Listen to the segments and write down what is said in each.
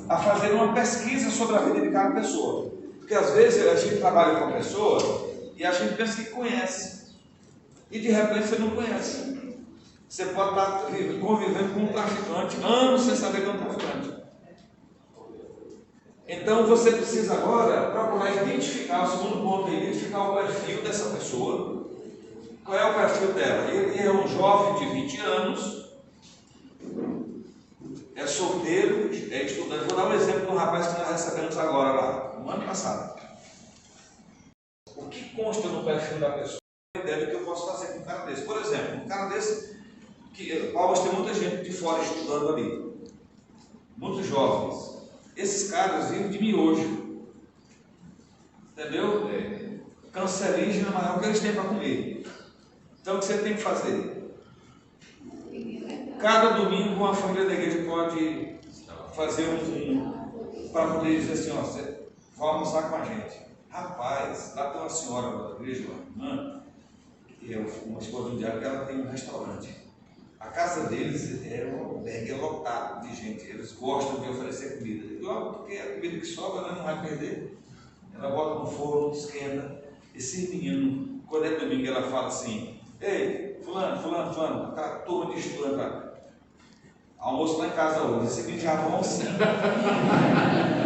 a fazer uma pesquisa sobre a vida de cada pessoa. Porque às vezes a gente trabalha com a pessoa e a gente pensa que conhece. E de repente você não conhece. Você pode estar convivendo com um traficante anos sem saber que é um traficante. Então você precisa agora procurar identificar, o segundo ponto é identificar o perfil dessa pessoa. Qual é o perfil dela? Ele é um jovem de 20 anos, é solteiro, é estudante. Vou dar um exemplo de um rapaz que nós recebemos agora lá, no ano passado. O que consta no perfil da pessoa? A ideia do que eu posso fazer com um cara desse. Por exemplo, um cara desse, que Palmas tem muita gente de fora estudando ali, muitos jovens. Esses caras vivem de miojo, entendeu? Cancerígena maior que eles têm para comer. Então o que você tem que fazer? Cada domingo uma família da igreja pode fazer para poder dizer assim, ó, você vai almoçar com a gente. Rapaz, lá tem uma senhora da igreja, uma irmã, que é uma esposa do diabo, que ela tem um restaurante. A casa deles é um albergue, é lotado de gente. Eles gostam de oferecer comida. Porque a comida que sobra, né, não vai perder. Ela bota no forno, esquenta. Esse menino, quando é domingo, ela fala assim: ei, fulano, aquela turma de estudante lá. Almoço lá em casa hoje. Esse menino já vão assim,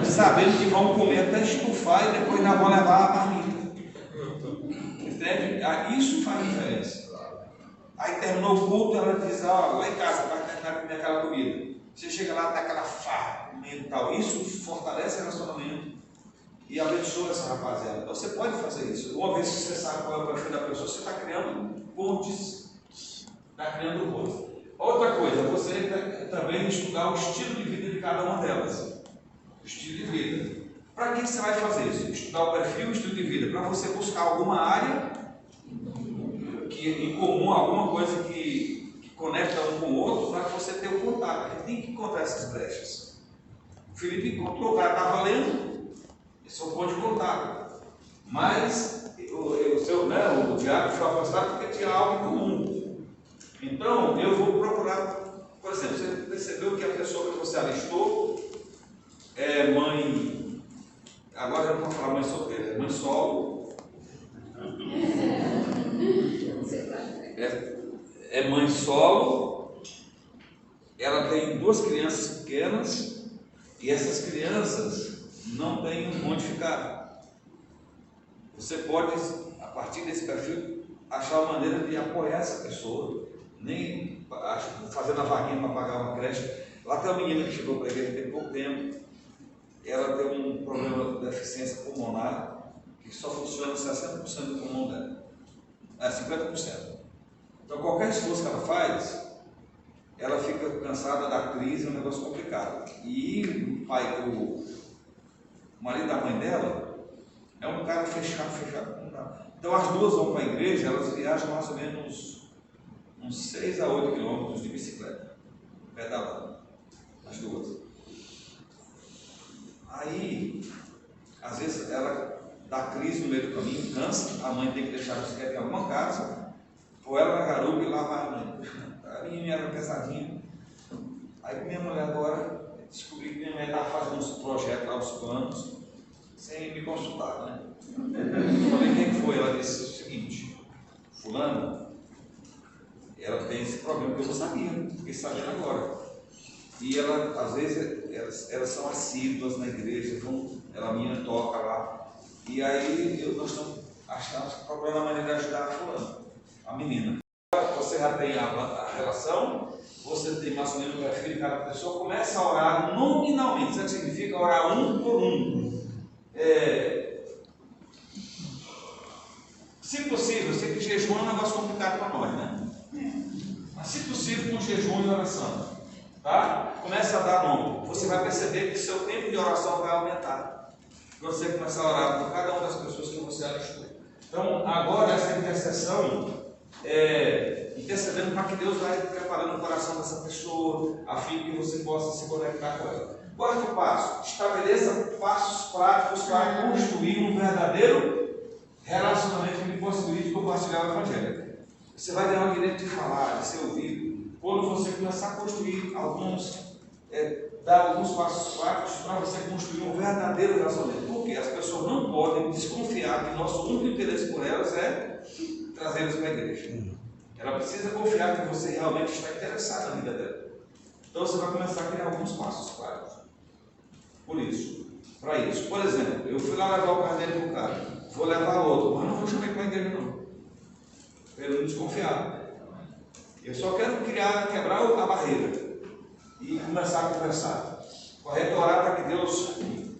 sabendo que vão comer até estufar e depois ainda vão levar a marmita. Entende? Isso faz diferença. Aí terminou o culto, ela diz, ó, lá em casa, vai terminar de comer aquela comida. Você chega lá, dá aquela farra, comendo e tal. Isso fortalece o relacionamento e abençoa essa rapaziada. Então você pode fazer isso. Uma vez que você sabe qual é o perfil da pessoa, você está criando pontes. Está criando pontes. Outra coisa, você também estudar o estilo de vida de cada uma delas. O estilo de vida. Para que você vai fazer isso? Estudar o perfil e o estilo de vida. Para você buscar alguma área em comum, alguma coisa que conecta um com o outro, para que você tenha o contato. A gente tem que encontrar essas brechas. O Felipe encontrou, o cara estava lendo, esse é um ponto de contato. Mas o Diário foi afastado porque tinha algo em comum. Então, eu vou procurar, por exemplo, você percebeu que a pessoa que você alistou é mãe, agora eu não vou falar mãe solteira, é mãe solo. É mãe solo, ela tem 2 crianças pequenas e essas crianças não têm onde ficar. Você pode, a partir desse perfil, achar uma maneira de apoiar essa pessoa, nem fazendo a vaguinha para pagar uma creche. Lá tem uma menina que chegou para a igreja tem pouco tempo, ela tem um problema de deficiência pulmonar que só funciona 60% do pulmão dela, 50%. Então, qualquer esforço que ela faz, ela fica cansada da crise, é um negócio complicado. E o marido da mãe dela é um cara fechado. Então, as duas vão para a igreja, elas viajam mais ou menos uns 6 a 8 quilômetros de bicicleta, pedalando, as duas. Aí, às vezes, ela dá crise no meio do caminho, cansa, a mãe tem que deixar a bicicleta em alguma casa, ou ela na garupa e lá vai a mãe. A menina era pesadinha. Aí minha mulher agora descobri que minha mulher estava fazendo uns projetos lá, uns planos, sem me consultar, né? Eu falei, quem foi? Ela disse o seguinte: fulano, ela tem esse problema que eu não sabia, fiquei sabendo agora. E ela, às vezes, elas são assíduas na igreja, ela minha toca lá. E aí nós estamos procurando a maneira de ajudar a fulano, a menina. Você já tem a relação, você tem mais ou menos o perfil de cada pessoa, começa a orar nominalmente. Sabe o que significa? Orar um por um. Se possível, eu sei que jejum é um negócio complicado para nós, né? Mas se possível, com jejum e oração. Tá? Começa a dar nome. Você vai perceber que seu tempo de oração vai aumentar. Quando você começar a orar por cada uma das pessoas que você alistou. Então, agora essa intercessão intercedendo para que Deus vai preparando o coração dessa pessoa, a fim que você possa se conectar com ela. Quarto passo: estabeleça passos práticos para construir um verdadeiro relacionamento que lhe possibilite compartilhar o Evangelho. Você vai ganhar o direito de falar, de ser ouvido, quando você começar a construir alguns dar alguns passos práticos para você construir um verdadeiro relacionamento. Porque as pessoas não podem desconfiar que nosso único interesse por elas é trazê-las para a igreja. Ela precisa confiar que você realmente está interessado na vida dela. Então você vai começar a criar alguns passos práticos. Para isso. Por exemplo, eu fui lá levar o carneiro para o cara, vou levar outro, mas não vou chamar ele para a igreja não. Para ele não desconfiar. Eu só quero quebrar a barreira e começar a conversar. Correto, orar para que Deus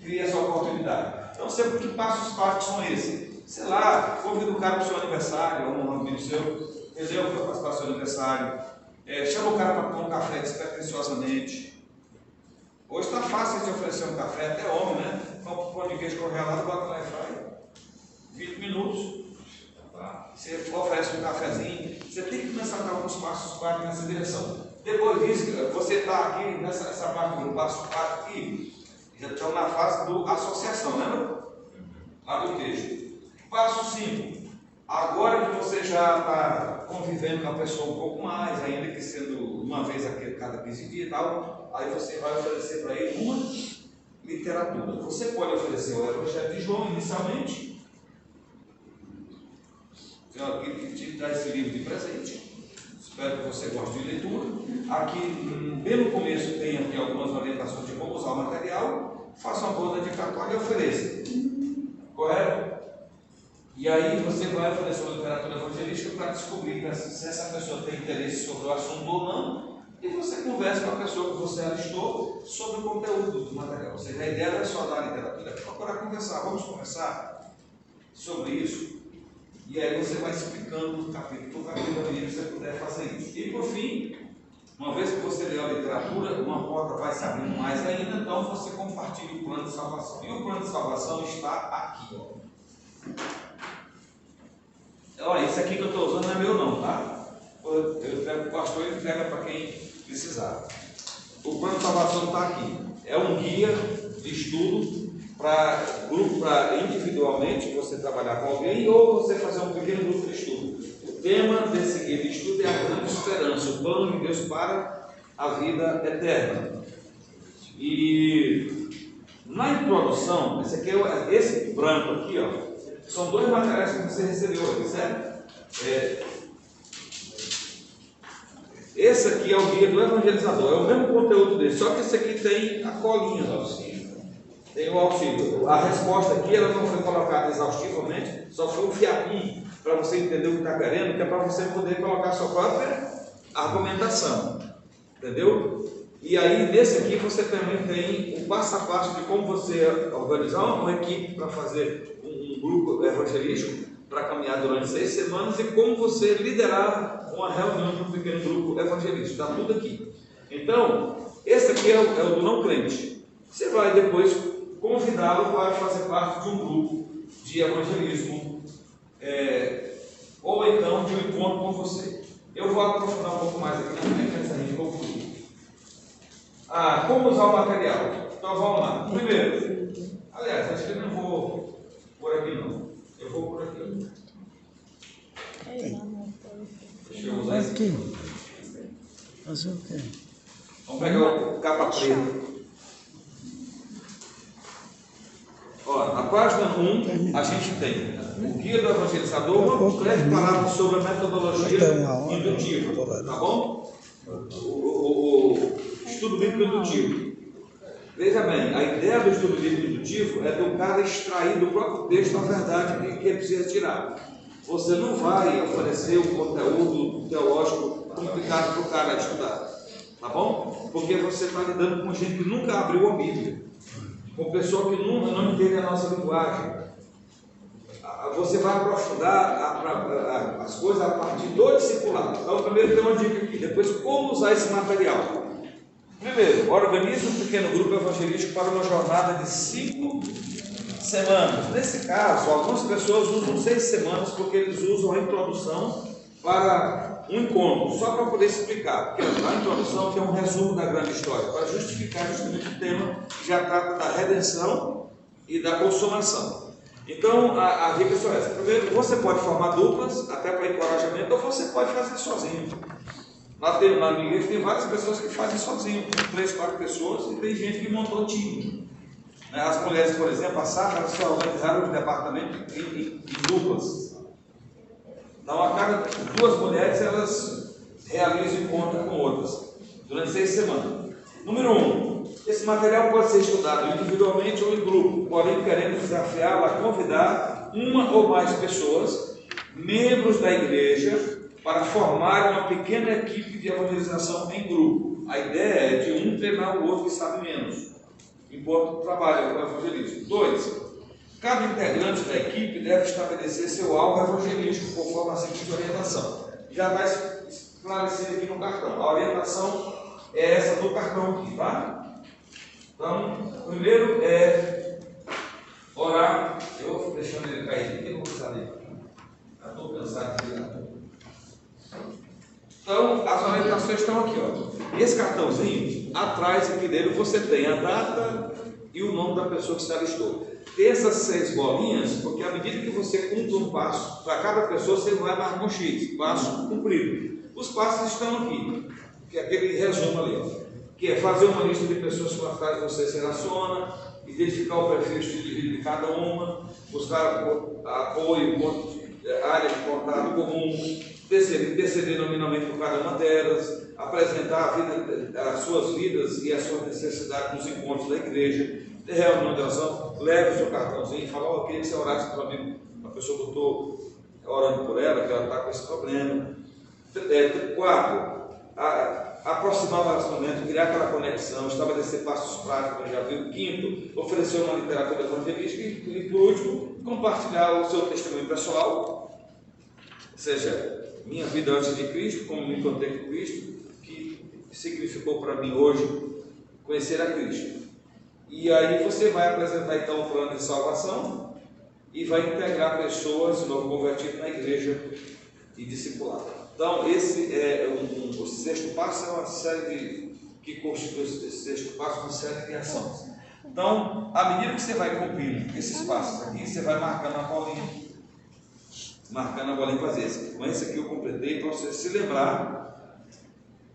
crie essa oportunidade. Então, sempre que passos práticos são esses? Sei lá, convida o cara para o seu aniversário, ou um amigo seu, entendeu? Para participar do seu aniversário. Chama o cara para tomar um café despretensiosamente. Hoje está fácil de oferecer um café, até homem, né? Compra um pão de queijo congelado, bota lá e faz. 20 minutos. Você oferece um cafezinho. Você tem que começar a dar alguns passos práticos nessa direção. Depois disso, você está aqui nessa parte do passo prático aqui, já estão na fase da associação, lembra? Lá do texto. Passo 5. Agora que você já está convivendo com a pessoa um pouco mais, ainda que sendo uma vez a cada 15 dias e tal, aí você vai oferecer para ele uma literatura. Você pode oferecer o Evangelho de João inicialmente. Eu aqui te dar esse livro de presente. Espero que você goste de leitura. Aqui, bem no começo, tem aqui algumas orientações de como usar o material. Faça uma boa dedicatória e ofereça. Correto? E aí você vai oferecer uma literatura evangelística para descobrir se essa pessoa tem interesse sobre o assunto ou não. E você conversa com a pessoa que você alistou sobre o conteúdo do material. Ou seja, a ideia não é só dar a literatura, é procurar conversar. Vamos conversar sobre isso. E aí você vai explicando capítulo por capítulo, à medida que você puder fazer isso. E por fim, uma vez que você leu a literatura, uma porta vai se abrindo mais ainda, então você compartilha o plano de salvação. E o plano de salvação está aqui. Olha, isso aqui que eu estou usando não é meu não, tá? Eu pego o pastor e entrega para quem precisar. O plano de salvação está aqui. É um guia de estudo para grupo, para individualmente você trabalhar com alguém ou você fazer um pequeno grupo de estudo. O tema desse guia de estudo é a grande esperança, o plano de Deus para a vida eterna. E na introdução, esse branco aqui, ó, são dois materiais que você recebeu aqui, certo? Esse aqui é o guia do evangelizador, é o mesmo conteúdo dele, só que esse aqui tem a colinha do auxílio. Tem o auxílio. A resposta aqui ela não foi colocada exaustivamente, só foi um fiapinho para você entender o que está querendo, que é para você poder colocar a sua própria argumentação. Entendeu? E aí, nesse aqui, você também tem um passo a passo de como você organizar uma equipe para fazer um grupo evangelístico para caminhar durante 6 semanas e como você liderar uma reunião de um pequeno grupo evangelístico. Está tudo aqui. Então, esse aqui é o do não crente. Você vai depois convidá-lo para fazer parte de um grupo de evangelismo ou então de um encontro com você. Eu vou aprofundar um pouco mais aqui na frente antes da gente concluir. Como usar o material? Então vamos lá. Primeiro, aliás, acho que eu não vou por aqui não. Eu vou por aqui. Deixa eu usar isso aqui. Fazer o quê? Vamos pegar o capa preta. Ó, na página 1, a gente tem o guia do evangelizador, uma breve palavra sobre a metodologia indutiva. Tá bom? O estudo bíblico indutivo. Veja bem, a ideia do estudo bíblico indutivo é do cara extrair do próprio texto a verdade que ele precisa tirar. Você não vai oferecer um conteúdo teológico complicado para o cara estudar, tá bom? Porque você está lidando com gente que nunca abriu a Bíblia, com pessoa que não entende a nossa linguagem. Você vai aprofundar as coisas a partir do discipulado. Então, primeiro tem uma dica aqui. Depois, como usar esse material? Primeiro, organize um pequeno grupo evangelístico para uma jornada de 5 semanas. Nesse caso, algumas pessoas usam 6 semanas porque eles usam a introdução para um encontro, só para poder explicar. Porque a introdução tem um resumo da grande história, para justificar justamente o tema que já trata da redenção e da consumação. Então, a dica é só essa. Primeiro, você pode formar duplas, até para encorajamento, ou você pode fazer sozinho. Na minha igreja tem várias pessoas que fazem sozinho, com 3, 4 pessoas, e tem gente que montou time. As mulheres, por exemplo, a Sara, se organizaram os departamentos em duplas. Então, a cada 2 mulheres, elas realizam encontro com outras, durante 6 semanas. Número 1, esse material pode ser estudado individualmente ou em grupo, porém queremos desafiá-la a convidar uma ou mais pessoas, membros da igreja, para formar uma pequena equipe de evangelização em grupo. A ideia é de um treinar o outro que sabe menos, enquanto trabalha com o evangelismo. 2, cada integrante da equipe deve estabelecer seu alvo evangelístico conforme a seguinte orientação. Já está esclarecido aqui no cartão. A orientação é essa do cartão aqui, tá? Então, primeiro é orar. Eu vou deixando ele cair aqui, eu vou precisar dele. Já estou cansado de virar. Então, as orientações estão aqui, ó. Esse cartãozinho, atrás aqui dele, você tem a data e o nome da pessoa que se alistou. Tem essas 6 bolinhas, porque à medida que você cumpre um passo, para cada pessoa você vai marcar um X, passo cumprido. Os passos estão aqui, que é aquele resumo ali, ó, que é fazer uma lista de pessoas com as quais você se relaciona, identificar o perfil estilo de vida de cada uma, buscar apoio, área de contato comum, interceder nominalmente por cada uma delas, apresentar as suas vidas e as suas necessidades nos encontros da igreja, ter reunião de oração, leve o seu cartãozinho e fala, eu queria que você orasse para mim, a pessoa que eu estou orando por ela, que ela está com esse problema. 4, aproximar o relacionamento, criar aquela conexão, estabelecer passos práticos, já viu. 5, oferecer uma literatura evangelística e por último, compartilhar o seu testemunho pessoal, ou seja, minha vida antes de Cristo, como me encontrei com Cristo, que significou para mim hoje conhecer a Cristo. E aí você vai apresentar então o plano de salvação e vai integrar pessoas novo convertidas na igreja e discipular. Então esse é o 6º passo, é uma série que constitui esse 6º passo, uma série de ações. Então, à medida que você vai cumprindo esses passos aqui, você vai marcando a bolinha. Marcando a bolinha para fazer. Com esse aqui eu completei para você se lembrar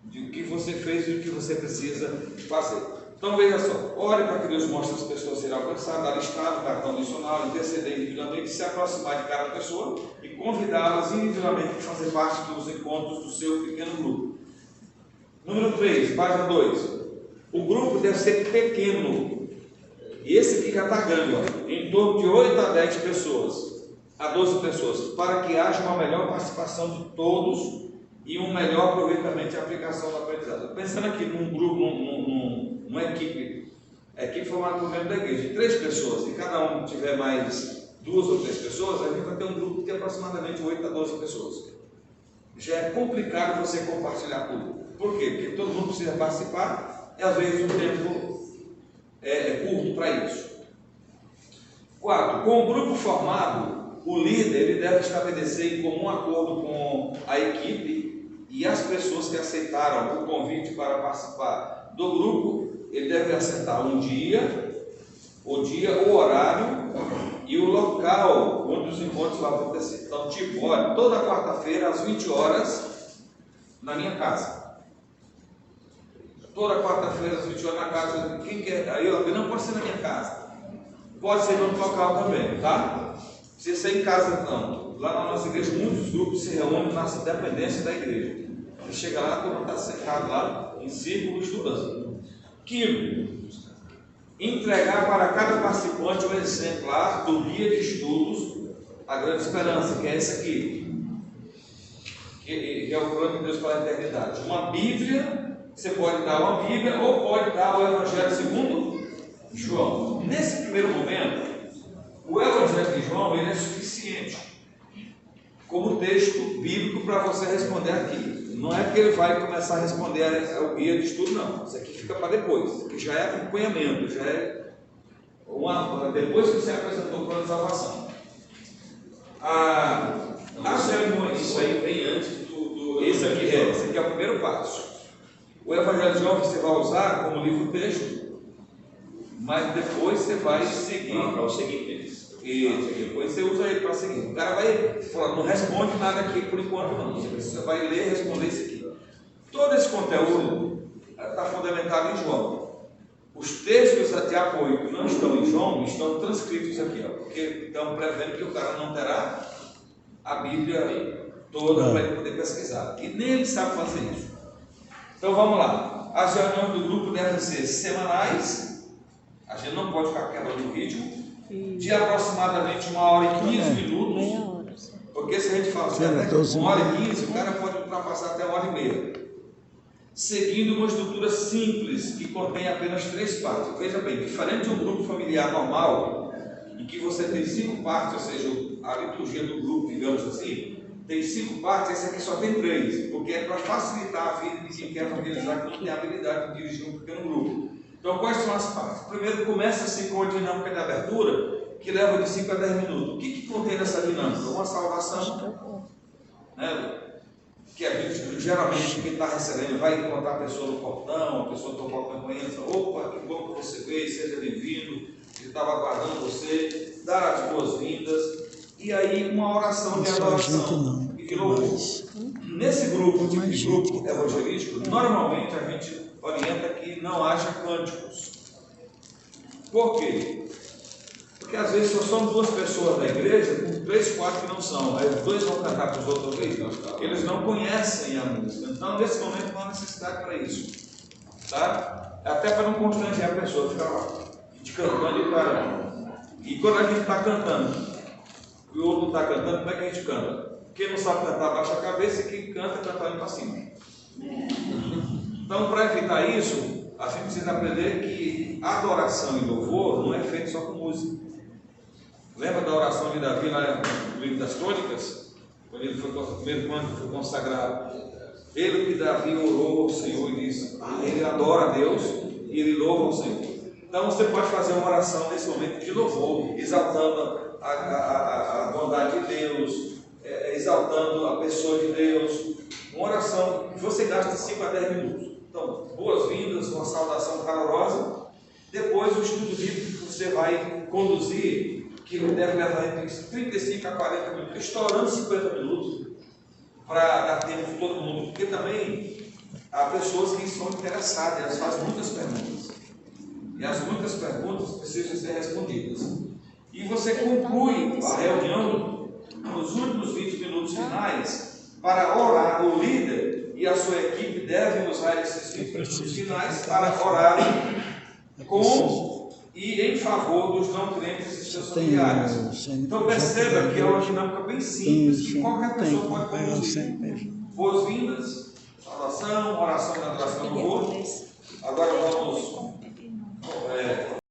de o que você fez e o que você precisa fazer. Então veja só, ore para que Deus mostre as pessoas serem alcançadas, alistar o cartão missionário, interceder individualmente, se aproximar de cada pessoa e convidá-las individualmente a fazer parte dos encontros do seu pequeno grupo. Número 3, página 2. O grupo deve ser pequeno. E esse aqui já está grande, ó, em torno de 8 a 10 pessoas. A 12 pessoas, para que haja uma melhor participação de todos e um melhor aproveitamento e aplicação do aprendizado. Pensando aqui num grupo, numa equipe formada por membros da igreja, de 3 pessoas, e cada um tiver mais 2 ou 3 pessoas, a gente vai ter um grupo de aproximadamente 8 a 12 pessoas. Já é complicado você compartilhar tudo. Por quê? Porque todo mundo precisa participar e às vezes o tempo é curto para isso. 4. Com o grupo formado, o líder ele deve estabelecer em comum acordo com a equipe e as pessoas que aceitaram o convite para participar do grupo, ele deve acertar o dia, o horário e o local onde os encontros vão acontecer. Então, tipo, olha, toda quarta-feira às 20 horas na minha casa. Toda quarta-feira às 20 horas na casa. Quem quer? Aí eu não pode ser na minha casa. Pode ser no local também, tá? Se ser em casa, não. Lá na nossa igreja, muitos grupos se reúnem nas dependências da igreja. Você chega lá, todo mundo está sentado lá, em círculo, estudando. 5, entregar para cada participante um exemplar do guia de estudos, a grande esperança, que é esse aqui, que é o plano de Deus para a eternidade. Uma Bíblia, você pode dar uma Bíblia ou pode dar o Evangelho segundo João. Nesse primeiro momento, o Evangelho de João ele é suficiente como texto bíblico para você responder aqui. Não é que ele vai começar a responder ao guia de estudo, não. Isso aqui fica para depois. Isso aqui já é acompanhamento, já é depois que você apresentou o plano de salvação. A cerimônia. Isso aí vem antes do esse aqui é o primeiro passo. O Evangelho de João você vai usar como livro-texto, mas depois você vai seguir para o seguinte. E depois você usa ele para seguir. O cara vai falar, não responde nada aqui por enquanto não. Você vai ler e responder isso aqui. Todo esse conteúdo está fundamentado em João. Os textos de apoio que não estão em João estão transcritos aqui, ó, porque estão prevendo que o cara não terá a Bíblia toda para ele poder pesquisar. E nem ele sabe fazer isso. Então vamos lá. As reuniões do grupo devem ser semanais. A gente não pode ficar quebrando o ritmo. De aproximadamente 1h15 porque se a gente fala até 1h15, o cara pode ultrapassar até 1h30, seguindo uma estrutura simples que contém apenas 3 partes. Veja bem, diferente de um grupo familiar normal, em que você tem 5 partes, ou seja, a liturgia do grupo, digamos assim, tem 5 partes, esse aqui só tem 3, porque é para facilitar a vida de quem quer evangelizar, que não tem habilidade de dirigir um pequeno grupo. Então, quais são as partes? Primeiro, começa assim com a dinâmica de abertura, que leva de 5 a 10 minutos. O que contém nessa dinâmica? Uma saudação, né? Que a gente, geralmente, quem está recebendo vai encontrar a pessoa no portão, a pessoa toca a campainha e fala: opa, que bom que você veio, seja bem-vindo, ele estava aguardando você, dar as boas-vindas, e aí uma oração de adoração e de louvor. Nesse grupo, tipo de grupo evangelístico, normalmente a gente orienta que não haja cânticos. Por quê? Porque às vezes só são 2 pessoas da igreja, com 3, 4 que não são. Aí os 2 vão cantar para os outros ouvir. Eles não conhecem a música. Então, nesse momento, não há necessidade para isso. Tá? Até para não constranger a pessoa, ficar lá, cantando e parando. E quando a gente está cantando, e o outro não está cantando, como é que a gente canta? Quem não sabe cantar, baixa a cabeça, e quem canta, canta olhando para cima. Então, para evitar isso, a gente precisa aprender que adoração e louvor não é feito só com música. Lembra da oração de Davi lá no livro das Crônicas? Quando ele foi o primeiro quando foi consagrado. Ele que Davi orou ao Senhor e disse: ele adora a Deus e ele louva ao Senhor. Então você pode fazer uma oração nesse momento de louvor, exaltando a bondade de Deus, exaltando a pessoa de Deus. Uma oração que você gasta 5 a 10 minutos. Então, boas-vindas, uma saudação calorosa. Depois o estudo bíblico que você vai conduzir, que deve levar entre 35 a 40 minutos, estourando 50 minutos, para dar tempo de todo mundo, porque também há pessoas que estão interessadas, elas fazem muitas perguntas, e as muitas perguntas precisam ser respondidas. E você conclui a reunião nos últimos 20 minutos finais para orar. O líder e a sua equipe devem usar esses 20 minutos finais para orar com e em favor dos não crentes e seus familiares. Então perceba que é uma dinâmica bem simples que qualquer pessoa pode conduzir. Boas-vindas, saudação, oração de adoração no corpo. Agora vamos